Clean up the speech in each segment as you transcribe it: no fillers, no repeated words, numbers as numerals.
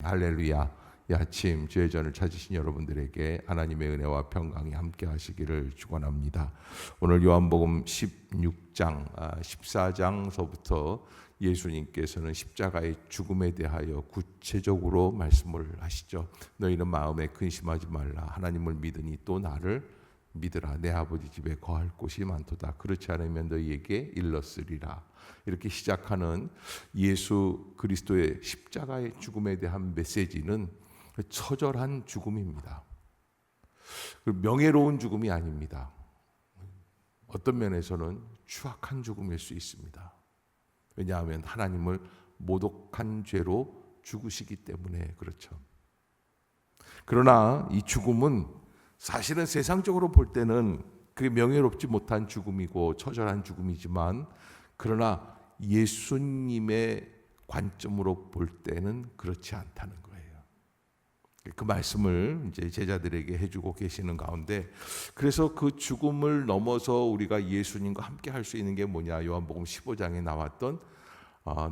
할렐루야. 이 아침 주의 전을 찾으신 여러분들에게 하나님의 은혜와 평강이 함께 하시기를 축원합니다. 오늘 요한복음 16장 14장서부터 예수님께서는 십자가의 죽음에 대하여 구체적으로 말씀을 하시죠. 너희는 마음에 근심하지 말라. 하나님을 믿으니 또 나를 믿으라. 내 아버지 집에 거할 곳이 많도다. 그렇지 않으면 너희에게 일렀으리라. 이렇게 시작하는 예수 그리스도의 십자가의 죽음에 대한 메시지는 처절한 죽음입니다. 명예로운 죽음이 아닙니다. 어떤 면에서는 추악한 죽음일 수 있습니다. 왜냐하면 하나님을 모독한 죄로 죽으시기 때문에 그렇죠. 그러나 이 죽음은 사실은 세상적으로 볼 때는 그게 명예롭지 못한 죽음이고 처절한 죽음이지만, 그러나 예수님의 관점으로 볼 때는 그렇지 않다는 거예요. 그 말씀을 이제 제자들에게 해주고 계시는 가운데, 그래서 그 죽음을 넘어서 우리가 예수님과 함께 할 수 있는 게 뭐냐? 요한복음 15장에 나왔던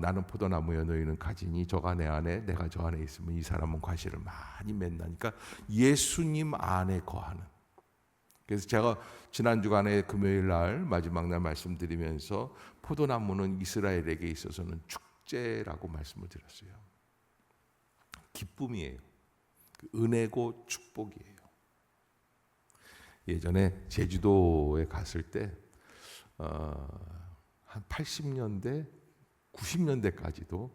나는 포도나무여 너희는 가지니 저가 내 안에 내가 저 안에 있으면 이 사람은 과실을 많이 맺나니까 예수님 안에 거하는. 그래서 제가 지난 주간에 금요일 날 마지막 날 말씀드리면서 포도나무는 이스라엘에게 있어서는 축제라고 말씀을 드렸어요. 기쁨이에요. 은혜고 축복이에요. 예전에 제주도에 갔을 때 한 80년대 90년대까지도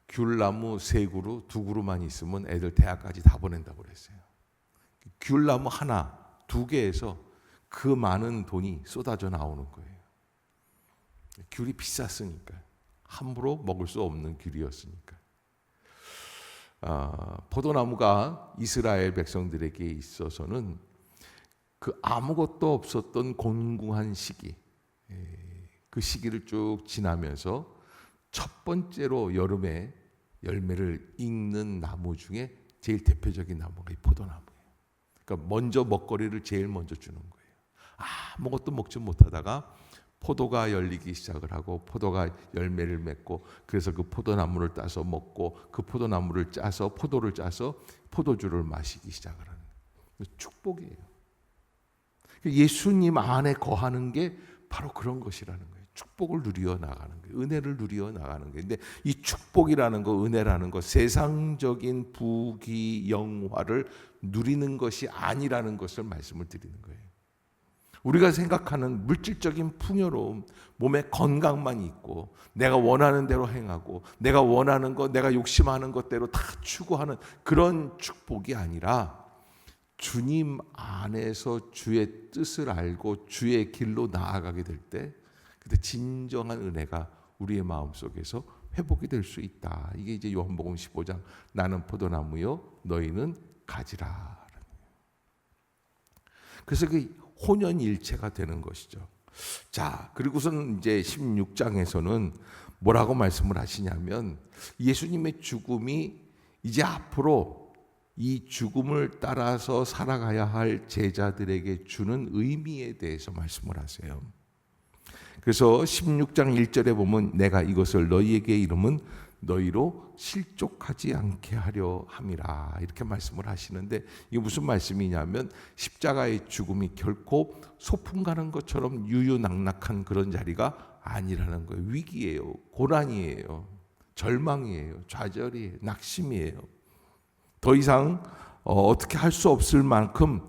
귤나무 3그루 2그루만 있으면 애들 대학까지 다 보낸다고 그랬어요. 귤나무 하나 2개에서 그 많은 돈이 쏟아져 나오는 거예요. 귤이 비쌌으니까, 함부로 먹을 수 없는 귤이었으니까. 포도나무가 이스라엘 백성들에게 있어서는 그 아무것도 없었던 곤궁한 시기, 그 시기를 쭉 지나면서 첫 번째로 여름에 열매를 잇는 나무 중에 제일 대표적인 나무가 이 포도나무예요. 그러니까 먼저 먹거리를 제일 먼저 주는 거예요. 아무것도 먹지 못하다가 포도가 열리기 시작을 하고 포도가 열매를 맺고, 그래서 그 포도나무를 따서 먹고 그 포도나무를 짜서 포도를 짜서 포도주를 마시기 시작을 하는 거예요. 축복이에요. 예수님 안에 거하는 게 바로 그런 것이라는 거예요. 축복을 누리어 나가는 거예요. 은혜를 누리어 나가는 거예요. 근데 이 축복이라는 거, 은혜라는 거, 세상적인 부귀 영화를 누리는 것이 아니라는 것을 말씀을 드리는 거예요. 우리가 생각하는 물질적인 풍요로움, 몸에 건강만 있고 내가 원하는 대로 행하고 내가 원하는 것, 내가 욕심하는 것대로 다 추구하는 그런 축복이 아니라, 주님 안에서 주의 뜻을 알고 주의 길로 나아가게 될 때 그때 진정한 은혜가 우리의 마음속에서 회복이 될 수 있다. 이게 이제 요한복음 15장 나는 포도나무요 너희는 가지라. 그래서 그 혼연일체가 되는 것이죠. 자, 그리고선 이제 16장에서는 뭐라고 말씀을 하시냐면, 예수님의 죽음이 이제 앞으로 이 죽음을 따라서 살아가야 할 제자들에게 주는 의미에 대해서 말씀을 하세요. 그래서 16장 1절에 보면 내가 이것을 너희에게 이름은 너희로 실족하지 않게 하려 함이라, 이렇게 말씀을 하시는데, 이게 무슨 말씀이냐면 십자가의 죽음이 결코 소풍 가는 것처럼 유유낙낙한 그런 자리가 아니라는 거예요. 위기예요. 고난이에요. 절망이에요. 좌절이에요. 낙심이에요. 더 이상 어떻게 할 수 없을 만큼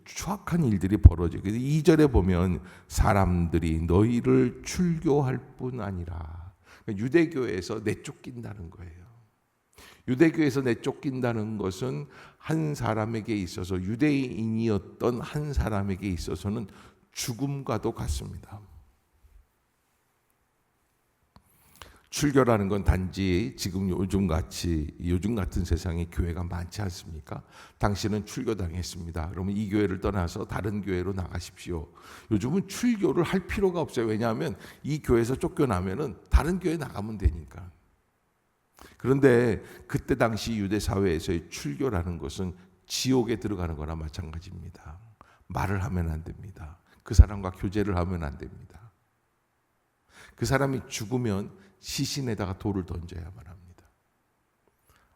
추악한 일들이 벌어지고, 2절에 보면 사람들이 너희를 출교할 뿐 아니라, 유대교에서 내쫓긴다는 거예요. 유대교에서 내쫓긴다는 것은 한 사람에게 있어서, 유대인이었던 한 사람에게 있어서는 죽음과도 같습니다. 출교라는 건 단지 지금 요즘 같은 세상에 교회가 많지 않습니까? 당신은 출교당했습니다. 그러면 이 교회를 떠나서 다른 교회로 나가십시오. 요즘은 출교를 할 필요가 없어요. 왜냐하면 이 교회에서 쫓겨나면은 다른 교회 나가면 되니까. 그런데 그때 당시 유대 사회에서의 출교라는 것은 지옥에 들어가는 거나 마찬가지입니다. 말을 하면 안 됩니다. 그 사람과 교제를 하면 안 됩니다. 그 사람이 죽으면 시신에다가 돌을 던져야만 합니다.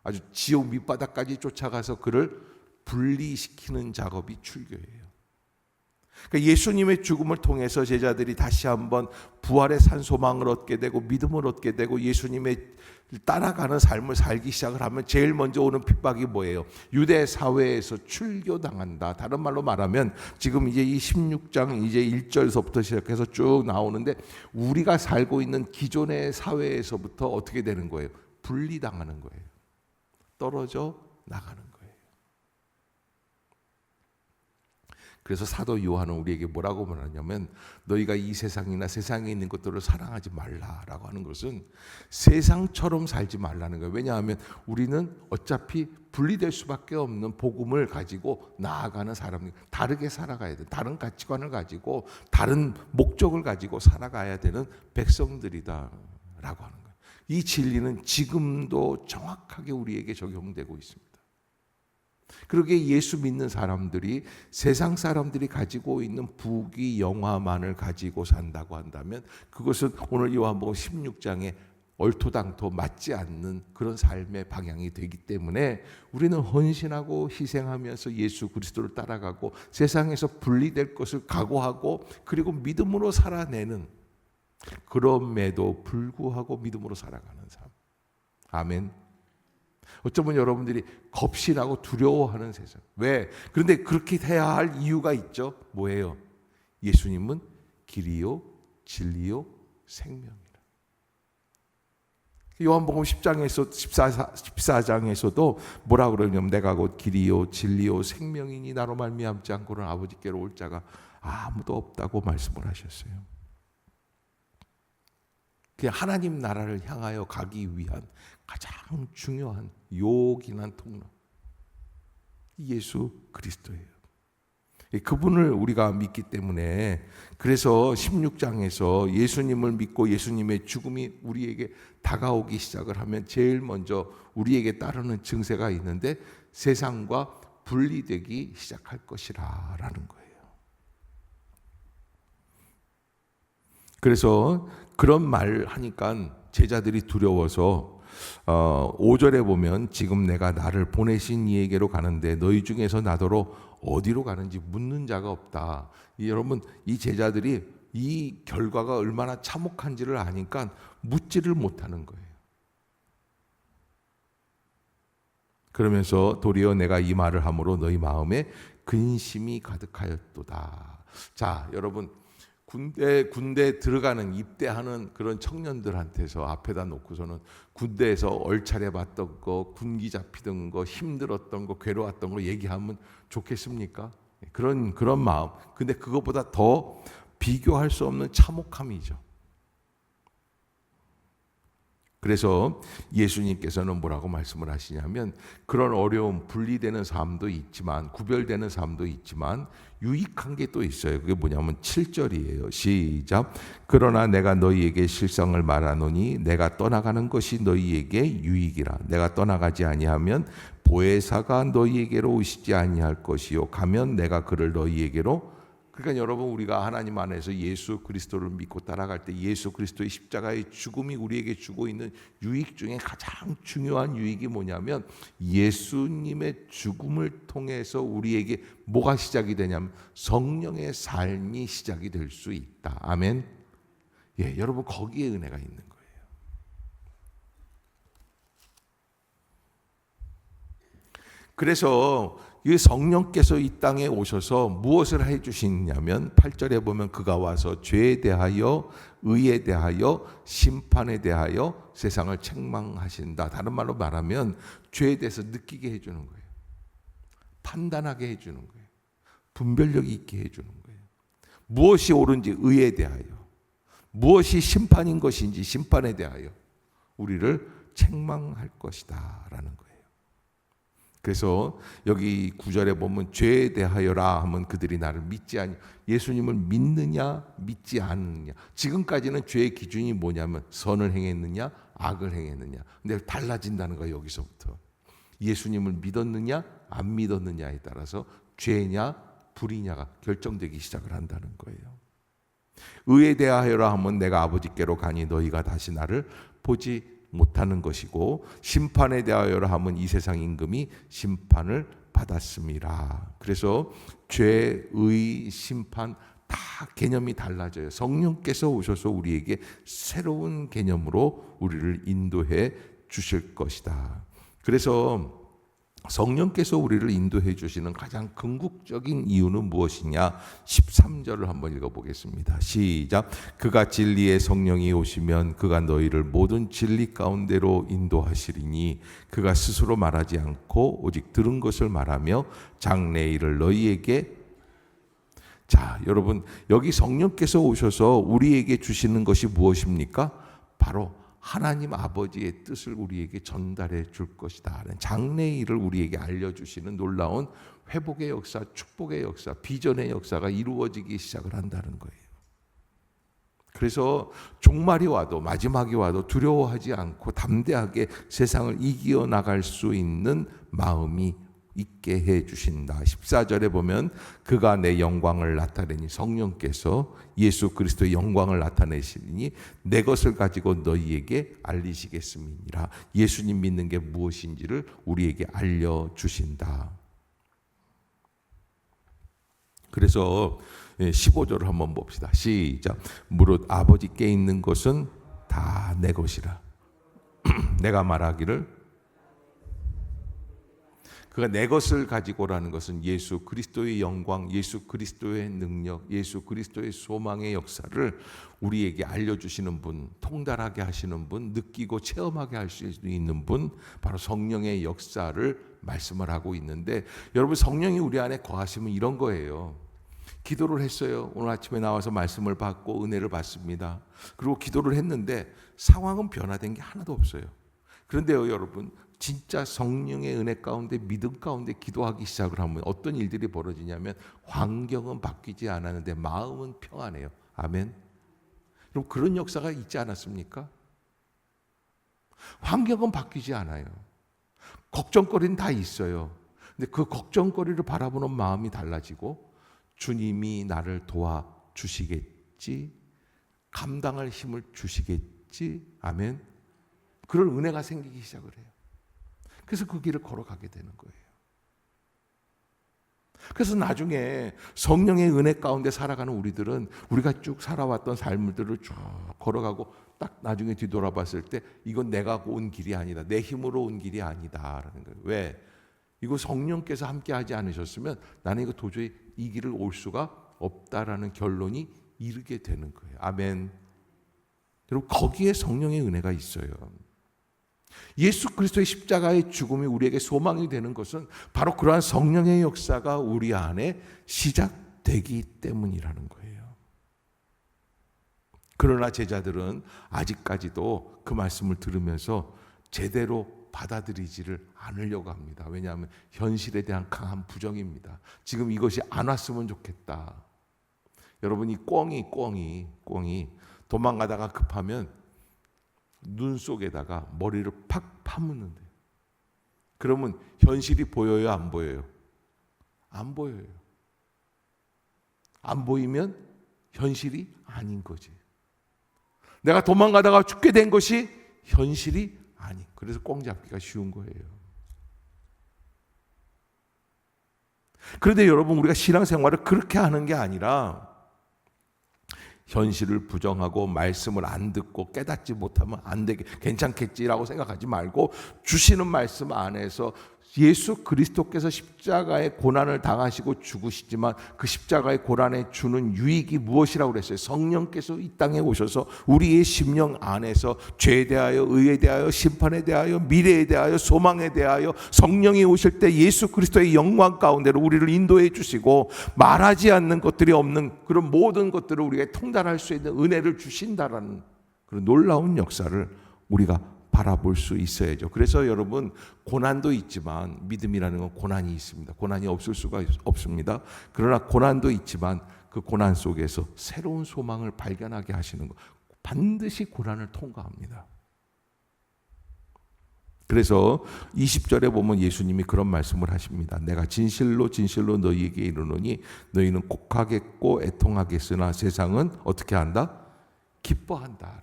아주 지옥 밑바닥까지 쫓아가서 그를 분리시키는 작업이 출교예요. 그러니까 예수님의 죽음을 통해서 제자들이 다시 한번 부활의 산 소망을 얻게 되고 믿음을 얻게 되고 예수님의 따라가는 삶을 살기 시작을 하면 제일 먼저 오는 핍박이 뭐예요? 유대 사회에서 출교당한다. 다른 말로 말하면 지금 이제 이 16장 이제 1절서부터 시작해서 쭉 나오는데 우리가 살고 있는 기존의 사회에서부터 어떻게 되는 거예요? 분리당하는 거예요. 떨어져 나가는 거예요. 그래서 사도 요한은 우리에게 뭐라고 말하냐면 너희가 이 세상이나 세상에 있는 것들을 사랑하지 말라라고 하는 것은 세상처럼 살지 말라는 거예요. 왜냐하면 우리는 어차피 분리될 수밖에 없는 복음을 가지고 나아가는 사람이 다르게 살아가야 돼. 다른 가치관을 가지고 다른 목적을 가지고 살아가야 되는 백성들이다라고 하는 거예요. 이 진리는 지금도 정확하게 우리에게 적용되고 있습니다. 그러기에 예수 믿는 사람들이 세상 사람들이 가지고 있는 부귀 영화만을 가지고 산다고 한다면 그것은 오늘 요한복음 16장에 얼토당토 맞지 않는 그런 삶의 방향이 되기 때문에 우리는 헌신하고 희생하면서 예수 그리스도를 따라가고 세상에서 분리될 것을 각오하고 그리고 믿음으로 살아내는 그럼에도 불구하고 믿음으로 살아가는 삶. 아멘. 어쩌면 여러분들이 겁신하고 두려워하는 세상. 왜? 그런데 그렇게 해야 할 이유가 있죠. 뭐예요? 예수님은 길이요, 진리요, 생명이라. 요한복음 14장에서도 뭐라고 그러냐면 내가 곧 길이요, 진리요, 생명이니 나로 말미암지 않고는 아버지께로 올 자가 아무도 없다고 말씀을 하셨어요. 하나님 나라를 향하여 가기 위한 가장 중요한 요긴한 통로 예수 그리스도예요. 그분을 우리가 믿기 때문에 그래서 16장에서 예수님을 믿고 예수님의 죽음이 우리에게 다가오기 시작을 하면 제일 먼저 우리에게 따르는 증세가 있는데 세상과 분리되기 시작할 것이라는 거예요. 그래서 그런 말 하니까 제자들이 두려워서 5절에 보면 지금 내가 나를 보내신 이에게로 가는데 너희 중에서 나더러 어디로 가는지 묻는 자가 없다. 여러분 이 제자들이 이 결과가 얼마나 참혹한지를 아니까 묻지를 못하는 거예요. 그러면서 도리어 내가 이 말을 함으로 너희 마음에 근심이 가득하였도다. 자, 여러분 군대 들어가는 입대하는 그런 청년들한테서 앞에다 놓고서는 군대에서 얼차려 봤던 거, 군기 잡히던 거, 힘들었던 거, 괴로웠던 거 얘기하면 좋겠습니까? 그런 마음. 근데 그것보다 더 비교할 수 없는 참혹함이죠. 그래서 예수님께서는 뭐라고 말씀을 하시냐면 그런 어려움, 분리되는 삶도 있지만 구별되는 삶도 있지만 유익한 게 또 있어요. 그게 뭐냐면 7절이에요. 시작. 그러나 내가 너희에게 실상을 말하노니 내가 떠나가는 것이 너희에게 유익이라. 내가 떠나가지 아니하면 보혜사가 너희에게로 오시지 아니할 것이요 가면 내가 그를 너희에게로. 그러니까 여러분 우리가 하나님 안에서 예수 그리스도를 믿고 따라갈 때 예수 그리스도의 십자가의 죽음이 우리에게 주고 있는 유익 중에 가장 중요한 유익이 뭐냐면 예수님의 죽음을 통해서 우리에게 뭐가 시작이 되냐면 성령의 삶이 시작이 될 수 있다. 아멘. 예, 여러분 거기에 은혜가 있는 거예요. 그래서 이 성령께서 이 땅에 오셔서 무엇을 해주시냐면 8절에 보면 그가 와서 죄에 대하여 의에 대하여 심판에 대하여 세상을 책망하신다. 다른 말로 말하면 죄에 대해서 느끼게 해주는 거예요. 판단하게 해주는 거예요. 분별력이 있게 해주는 거예요. 무엇이 옳은지 의에 대하여 무엇이 심판인 것인지 심판에 대하여 우리를 책망할 것이다 라는 거예요. 그래서 여기 9절에 보면 죄에 대하여라 하면 그들이 나를 믿지 않냐. 예수님을 믿느냐 믿지 않느냐. 지금까지는 죄의 기준이 뭐냐면 선을 행했느냐 악을 행했느냐. 근데 달라진다는 거예요. 여기서부터 예수님을 믿었느냐 안 믿었느냐에 따라서 죄냐 불이냐가 결정되기 시작을 한다는 거예요. 의에 대하여라 하면 내가 아버지께로 가니 너희가 다시 나를 보지 못하는 것이고 심판에 대하여라 함은 이 세상 임금이 심판을 받았습니다. 그래서 죄, 의, 심판 다 개념이 달라져요. 성령께서 오셔서 우리에게 새로운 개념으로 우리를 인도해 주실 것이다. 그래서 성령께서 우리를 인도해 주시는 가장 궁극적인 이유는 무엇이냐? 13절을 한번 읽어보겠습니다. 시작. 그가 진리의 성령이 오시면 그가 너희를 모든 진리 가운데로 인도하시리니 그가 스스로 말하지 않고 오직 들은 것을 말하며 장래일을 너희에게. 자, 여러분, 여기 성령께서 오셔서 우리에게 주시는 것이 무엇입니까? 바로 하나님 아버지의 뜻을 우리에게 전달해 줄 것이다. 장래일을 우리에게 알려주시는 놀라운 회복의 역사, 축복의 역사, 비전의 역사가 이루어지기 시작을 한다는 거예요. 그래서 종말이 와도 마지막이 와도 두려워하지 않고 담대하게 세상을 이겨 나갈 수 있는 마음이 있게 해 주신다. 14절에 보면 그가 내 영광을 나타내니, 성령께서 예수 그리스도의 영광을 나타내시니 내 것을 가지고 너희에게 알리시겠음이니라. 예수님 믿는 게 무엇인지를 우리에게 알려주신다. 그래서 15절을 한번 봅시다. 시작. 무릇 아버지께 있는 것은 다 내 것이라. 내가 말하기를, 그가 내 것을 가지고라는 것은 예수 그리스도의 영광, 예수 그리스도의 능력, 예수 그리스도의 소망의 역사를 우리에게 알려주시는 분, 통달하게 하시는 분, 느끼고 체험하게 할 수 있는 분, 바로 성령의 역사를 말씀을 하고 있는데, 여러분, 성령이 우리 안에 거하시면 이런 거예요. 기도를 했어요. 오늘 아침에 나와서 말씀을 받고 은혜를 받습니다. 그리고 기도를 했는데 상황은 변화된 게 하나도 없어요. 그런데요, 여러분, 진짜 성령의 은혜 가운데, 믿음 가운데 기도하기 시작을 하면 어떤 일들이 벌어지냐면 환경은 바뀌지 않았는데 마음은 평안해요. 아멘. 그럼 그런 역사가 있지 않았습니까? 환경은 바뀌지 않아요. 걱정거리는 다 있어요. 근데 그 걱정거리를 바라보는 마음이 달라지고 주님이 나를 도와주시겠지, 감당할 힘을 주시겠지. 아멘. 그런 은혜가 생기기 시작을 해요. 그래서 그 길을 걸어가게 되는 거예요. 그래서 나중에 성령의 은혜 가운데 살아가는 우리들은 우리가 쭉 살아왔던 삶들을 쭉 걸어가고 딱 나중에 뒤돌아봤을 때 이건 내가 온 길이 아니다, 내 힘으로 온 길이 아니다라는 거예요. 왜? 이거 성령께서 함께 하지 않으셨으면 나는 이거 도저히 이 길을 올 수가 없다라는 결론이 이르게 되는 거예요. 아멘. 여러분, 거기에 성령의 은혜가 있어요. 예수 그리스도의 십자가의 죽음이 우리에게 소망이 되는 것은 바로 그러한 성령의 역사가 우리 안에 시작되기 때문이라는 거예요. 그러나 제자들은 아직까지도 그 말씀을 들으면서 제대로 받아들이지를 않으려고 합니다. 왜냐하면 현실에 대한 강한 부정입니다. 지금 이것이 안 왔으면 좋겠다. 여러분, 이 꿩이 도망가다가 급하면 눈 속에다가 머리를 팍 파묻는데, 그러면 현실이 보여요, 안 보여요? 안 보여요. 안 보이면 현실이 아닌 거지. 내가 도망가다가 죽게 된 것이 현실이 아닌. 그래서 꿩 잡기가 쉬운 거예요. 그런데 여러분, 우리가 신앙생활을 그렇게 하는 게 아니라 현실을 부정하고 말씀을 안 듣고 깨닫지 못하면 안 되게 괜찮겠지라고 생각하지 말고 주시는 말씀 안에서 예수 그리스도께서 십자가의 고난을 당하시고 죽으시지만 그 십자가의 고난에 주는 유익이 무엇이라고 그랬어요? 성령께서 이 땅에 오셔서 우리의 심령 안에서 죄에 대하여, 의에 대하여, 심판에 대하여, 미래에 대하여, 소망에 대하여 성령이 오실 때 예수 그리스도의 영광 가운데로 우리를 인도해 주시고 말하지 않는 것들이 없는 그런 모든 것들을 우리가 통달할 수 있는 은혜를 주신다라는 그런 놀라운 역사를 우리가 바라볼 수 있어야죠. 그래서 여러분, 고난도 있지만, 믿음이라는 건 고난이 있습니다. 고난이 없을 수가 없습니다. 그러나 고난도 있지만 그 고난 속에서 새로운 소망을 발견하게 하시는 것, 반드시 고난을 통과합니다. 그래서 20절에 보면 예수님이 그런 말씀을 하십니다. 내가 진실로 진실로 너희에게 이르노니 너희는 곡하겠고 애통하겠으나 세상은 어떻게 한다? 기뻐한다.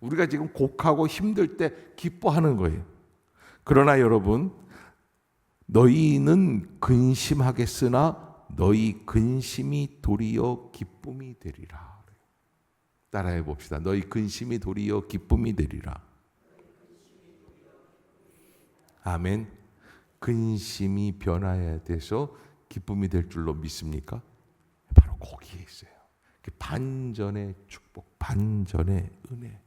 우리가 지금 곡하고 힘들 때 기뻐하는 거예요. 그러나 여러분, 너희는 근심하겠으나 너희 근심이 도리어 기쁨이 되리라. 따라해 봅시다. 너희 근심이 도리어 기쁨이 되리라. 아멘. 근심이 변화해야 돼서 기쁨이 될 줄로 믿습니까? 바로 거기에 있어요. 반전의 축복, 반전의 은혜.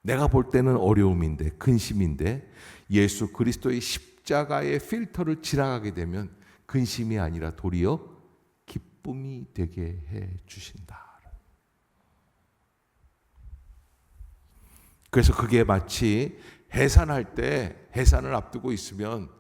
내가 볼 때는 어려움인데, 근심인데, 예수 그리스도의 십자가의 필터를 지나가게 되면 근심이 아니라 도리어 기쁨이 되게 해 주신다. 그래서 그게 마치 해산할 때, 해산을 앞두고 있으면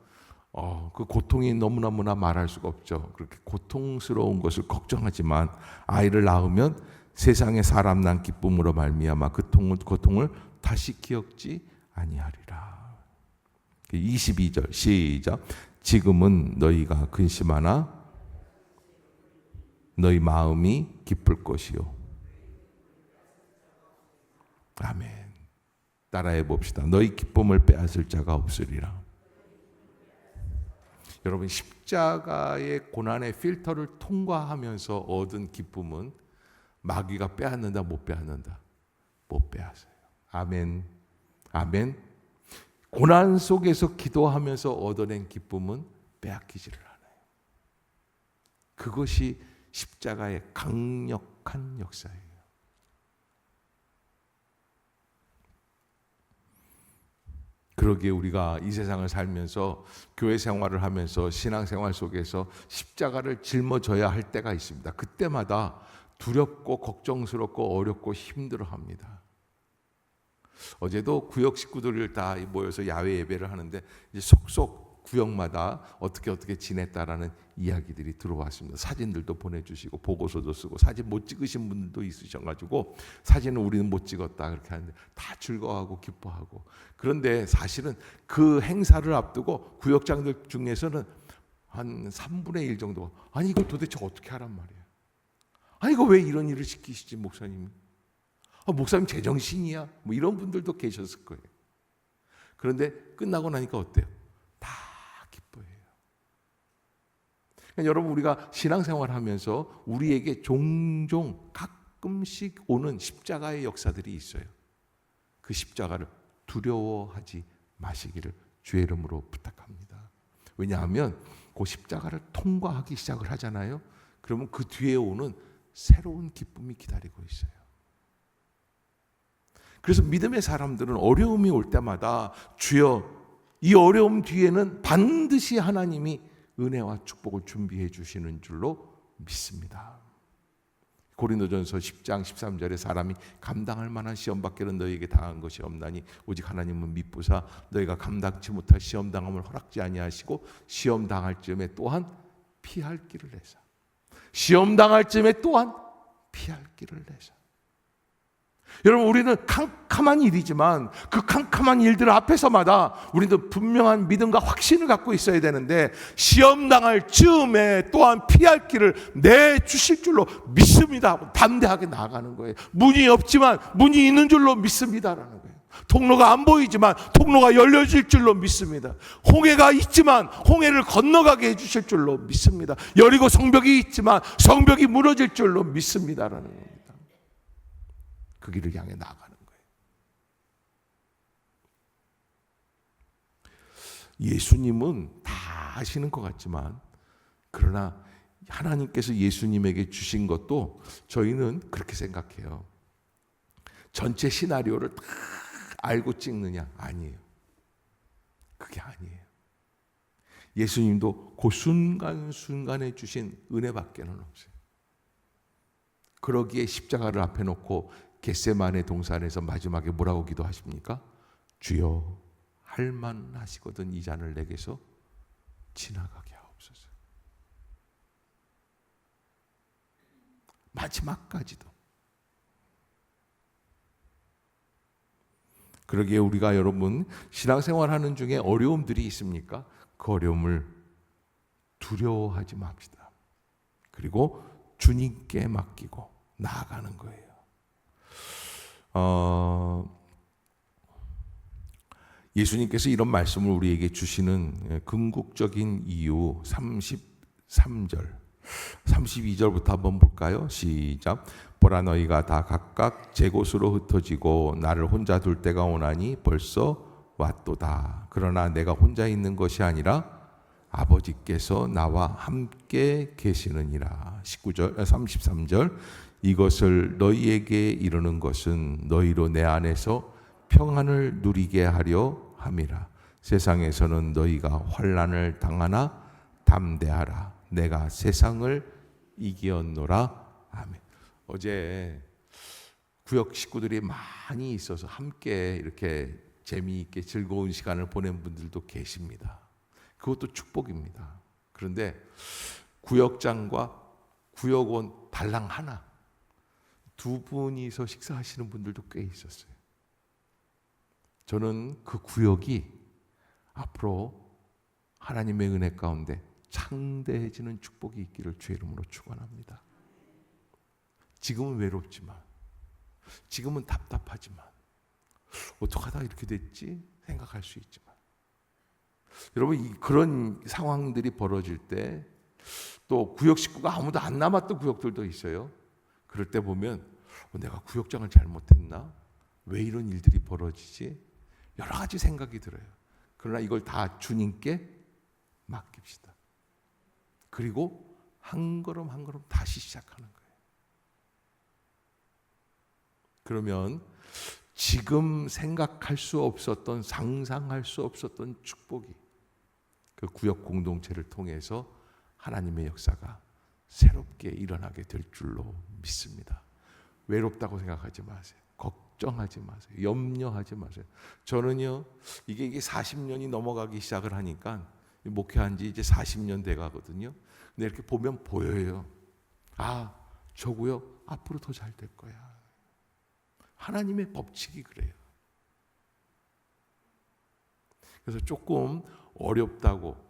그 고통이 너무나 말할 수가 없죠. 그렇게 고통스러운 것을 걱정하지만 아이를 낳으면 세상에 사람 난 기쁨으로 말미암아 그 고통을 다시 기억지 아니하리라. 22절 시작. 지금은 너희가 근심하나 너희 마음이 기쁠 것이요. 아멘. 따라해 봅시다. 너희 기쁨을 빼앗을 자가 없으리라. 여러분, 십자가의 고난의 필터를 통과하면서 얻은 기쁨은 마귀가 빼앗는다, 못 빼앗는다? 못 빼앗아요. 아멘. 아멘. 고난 속에서 기도하면서 얻어낸 기쁨은 빼앗기지를 않아요. 그것이 십자가의 강력한 역사예요. 그러기에 우리가 이 세상을 살면서 교회 생활을 하면서 신앙생활 속에서 십자가를 짊어져야 할 때가 있습니다. 그때마다 두렵고 걱정스럽고 어렵고 힘들어합니다. 어제도 구역 식구들을 다 모여서 야외 예배를 하는데 이제 속속 구역마다 어떻게 지냈다라는 이야기들이 들어왔습니다. 사진들도 보내주시고 보고서도 쓰고 사진 못 찍으신 분들도 있으셔가지고 사진은 우리는 못 찍었다 그렇게 하는데 다 즐거워하고 기뻐하고. 그런데 사실은 그 행사를 앞두고 구역장들 중에서는 한 3분의 1 정도가 아니 이걸 도대체 어떻게 하란 말이에요. 아니 이거 왜 이런 일을 시키시지 목사님이. 목사님 제정신이야. 뭐 이런 분들도 계셨을 거예요. 그런데 끝나고 나니까 어때요? 다 기뻐해요. 그러니까 여러분 우리가 신앙생활 하면서 우리에게 종종 가끔씩 오는 십자가의 역사들이 있어요. 그 십자가를 두려워하지 마시기를 주의 이름으로 부탁합니다. 왜냐하면 그 십자가를 통과하기 시작을 하잖아요. 그러면 그 뒤에 오는 새로운 기쁨이 기다리고 있어요. 그래서 믿음의 사람들은 어려움이 올 때마다 주여 이 어려움 뒤에는 반드시 하나님이 은혜와 축복을 준비해 주시는 줄로 믿습니다. 고린도전서 10장 13절에 사람이 감당할 만한 시험 밖에는 너희에게 당한 것이 없나니 오직 하나님은 미쁘사 너희가 감당치 못할 시험 당함을 허락지 아니하시고 시험 당할 즈음에 또한 피할 길을 내사. 시험 당할 즈음에 또한 피할 길을 내사. 여러분 우리는 캄캄한 일이지만 그 캄캄한 일들 앞에서마다 우리도 분명한 믿음과 확신을 갖고 있어야 되는데 시험 당할 즈음에 또한 피할 길을 내주실 줄로 믿습니다. 담대하게 나아가는 거예요. 문이 없지만 문이 있는 줄로 믿습니다라는 거예요. 통로가 안 보이지만 통로가 열려질 줄로 믿습니다. 홍해가 있지만 홍해를 건너가게 해주실 줄로 믿습니다. 여리고 성벽이 있지만 성벽이 무너질 줄로 믿습니다라는 거예요. 그 길을 향해 나아가는 거예요. 예수님은 다 아시는 것 같지만 그러나 하나님께서 예수님에게 주신 것도 저희는 그렇게 생각해요. 전체 시나리오를 다 알고 찍느냐? 아니에요. 그게 아니에요. 예수님도 그 순간순간에 주신 은혜밖에는 없어요. 그러기에 십자가를 앞에 놓고 겟세마네 동산에서 마지막에 뭐라고 기도하십니까? 주여 할만하시거든 이 잔을 내게서 지나가게 하옵소서. 마지막까지도. 그러기에 우리가 여러분 신앙생활하는 중에 어려움들이 있습니까? 그 어려움을 두려워하지 맙시다. 그리고 주님께 맡기고 나아가는 거예요. 예수님께서 이런 말씀을 우리에게 주시는 궁극적인 이유 33절 32절부터 한번 볼까요? 시작. 보라 너희가 다 각각 제 곳으로 흩어지고 나를 혼자 둘 때가 오나니 벌써 왔도다. 그러나 내가 혼자 있는 것이 아니라 아버지께서 나와 함께 계시느니라. 33절 이것을 너희에게 이르는 것은 너희로 내 안에서 평안을 누리게 하려 함이라. 세상에서는 너희가 환난을 당하나 담대하라. 내가 세상을 이기었노라. 아멘. 어제 구역 식구들이 많이 있어서 함께 이렇게 재미있게 즐거운 시간을 보낸 분들도 계십니다. 그것도 축복입니다. 그런데 구역장과 구역원 달랑 하나, 두 분이서 식사하시는 분들도 꽤 있었어요. 저는 그 구역이 앞으로 하나님의 은혜 가운데 창대해지는 축복이 있기를 주의 이름으로 축원합니다. 지금은 외롭지만, 지금은 답답하지만, 어떡하다 이렇게 됐지 생각할 수 있지만, 여러분 그런 상황들이 벌어질 때 또 구역 식구가 아무도 안 남았던 구역들도 있어요. 그럴 때 보면 내가 구역장을 잘못했나? 왜 이런 일들이 벌어지지? 여러 가지 생각이 들어요. 그러나 이걸 다 주님께 맡깁시다. 그리고 한 걸음 한 걸음 다시 시작하는 거예요. 그러면 지금 생각할 수 없었던, 상상할 수 없었던 축복이 그 구역 공동체를 통해서 하나님의 역사가 새롭게 일어나게 될 줄로 믿습니다. 외롭다고 생각하지 마세요. 걱정하지 마세요. 염려하지 마세요. 저는요, 이게 40년이 넘어가기 시작을 하니까 목회한 지 이제 40년 돼 가거든요. 근데 이렇게 보면 보여요. 아, 저 구역 앞으로 더 잘 될 거야. 하나님의 법칙이 그래요. 그래서 조금 어렵다고,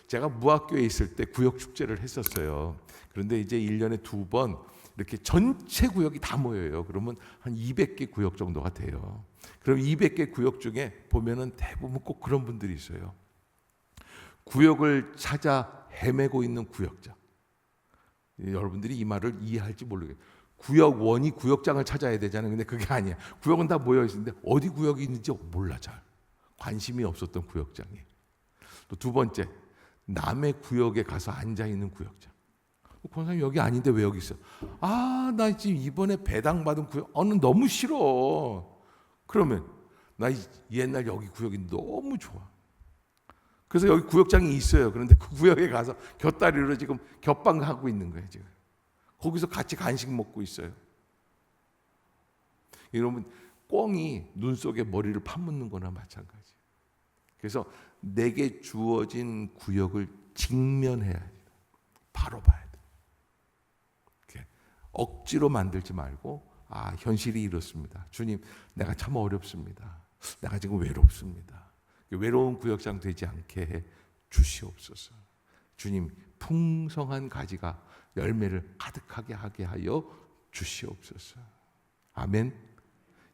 제가 무학교에 있을 때 구역 축제를 했었어요. 그런데 이제 1년에 2번 이렇게 전체 구역이 다 모여요. 그러면 한 200개 구역 정도가 돼요. 그럼 200개 구역 중에 보면은 대부분 꼭 그런 분들이 있어요. 구역을 찾아 헤매고 있는 구역장. 여러분들이 이 말을 이해할지 모르겠어요. 구역원이 구역장을 찾아야 되잖아요. 근데 그게 아니야. 구역은 다 모여 있는데 어디 구역이 있는지 몰라. 잘 관심이 없었던 구역장이에요. 또 두 번째, 남의 구역에 가서 앉아 있는 구역장. 권사님 여기 아닌데 왜 여기 있어? 아, 나 지금 이번에 배당받은 구역 너무 싫어. 그러면 나 옛날 여기 구역이 너무 좋아. 그래서 여기 구역장이 있어요. 그런데 그 구역에 가서 곁다리로 지금 겹방하고 있는 거예요. 지금 거기서 같이 간식 먹고 있어요. 여러분, 꿩이 눈 속에 머리를 파묻는 거나 마찬가지. 그래서 내게 주어진 구역을 직면해야 돼. 바로 봐야 돼. 이렇게 억지로 만들지 말고, 아, 현실이 이렇습니다. 주님, 내가 참 어렵습니다. 내가 지금 외롭습니다. 외로운 구역장 되지 않게 해 주시옵소서. 주님, 풍성한 가지가 열매를 가득하게 하게 하여 주시옵소서. 아멘.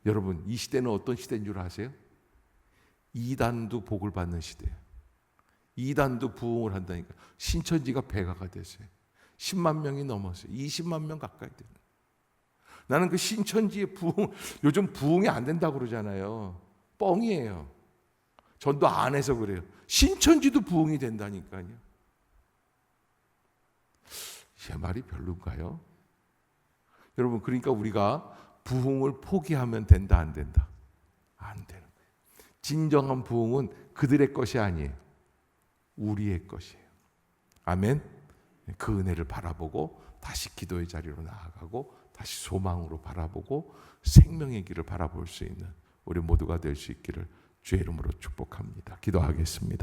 여러분, 이 시대는 어떤 시대인 줄 아세요? 이단도 복을 받는 시대예요. 이단도 부흥을 한다니까. 신천지가 배가가 됐어요. 10만 명이 넘었어요. 20만 명 가까이 되는. 나는 그 신천지의 부흥, 요즘 부흥이 안 된다고 그러잖아요. 뻥이에요. 전도 안 해서 그래요. 신천지도 부흥이 된다니까요. 제 말이 별론가요? 여러분, 그러니까 우리가 부흥을 포기하면 된다, 안 된다? 안 되는 거예요. 진정한 부흥은 그들의 것이 아니에요. 우리의 것이에요. 아멘. 그 은혜를 바라보고 다시 기도의 자리로 나아가고 다시 소망으로 바라보고 생명의 길을 바라볼 수 있는 우리 모두가 될 수 있기를 주의 이름으로 축복합니다. 기도하겠습니다.